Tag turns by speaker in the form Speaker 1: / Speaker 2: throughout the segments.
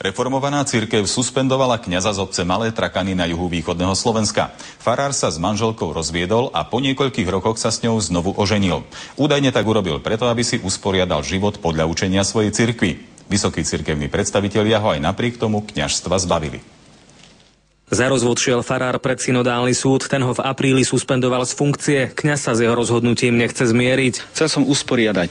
Speaker 1: Reformovaná cirkev suspendovala kňaza z obce Malé Trakany na juhu východného Slovenska. Farár sa s manželkou rozviedol a po niekoľkých rokoch sa s ňou znovu oženil. Údajne tak urobil preto, aby si usporiadal život podľa učenia svojej cirkvi. Vysokí cirkevní predstavitelia ho aj napriek tomu kňazstva zbavili.
Speaker 2: Za rozvod šiel farár pred synodálny súd, ten ho v apríli suspendoval z funkcie. Kňaz sa s jeho rozhodnutím nechce zmieriť.
Speaker 3: Chcel som usporiadať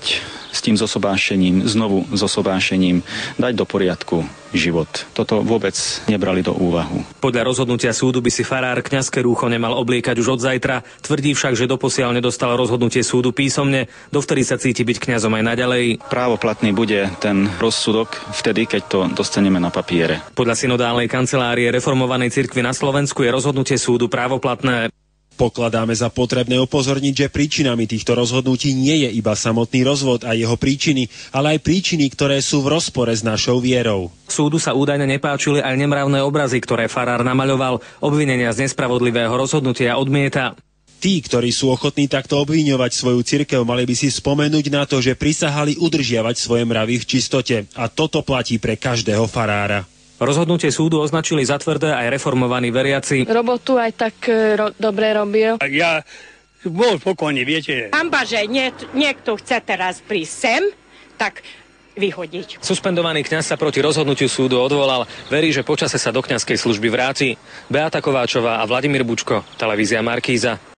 Speaker 3: s tým zosobášením, znovu zosobášením, dať do poriadku život. Toto vôbec nebrali do úvahu.
Speaker 2: Podľa rozhodnutia súdu by si farár kňazské rúcho nemal obliekať už od zajtra. Tvrdí však, že doposiaľ nedostal rozhodnutie súdu písomne, dovtedy sa cíti byť kňazom aj naďalej.
Speaker 3: Právoplatný bude ten rozsudok vtedy, keď to dostaneme na papiere.
Speaker 2: Podľa synodálnej kancelárie reformovanej cirkvi na Slovensku je rozhodnutie súdu právoplatné.
Speaker 4: Pokladáme za potrebné upozorniť, že príčinami týchto rozhodnutí nie je iba samotný rozvod a jeho príčiny, ale aj príčiny, ktoré sú v rozpore s našou vierou.
Speaker 2: Súdu sa údajne nepáčili aj nemravné obrazy, ktoré farár namaľoval. Obvinenia z nespravodlivého rozhodnutia odmieta.
Speaker 4: Tí, ktorí sú ochotní takto obviňovať svoju cirkev, mali by si spomenúť na to, že prisahali udržiavať svoje mravy v čistote. A toto platí pre každého farára.
Speaker 2: Rozhodnutie súdu označili za tvrdé aj reformovaní veriaci.
Speaker 5: Robotu aj tak dobre robil.
Speaker 6: Ja bol spokojný, viete.
Speaker 7: Hanba, že niekto chce teraz prísť sem, tak vyhodiť.
Speaker 2: Suspendovaný kňaz sa proti rozhodnutiu súdu odvolal. Verí, že počase sa do kňazskej služby vráti. Beata Kováčová a Vladimír Bučko, televízia Markíza.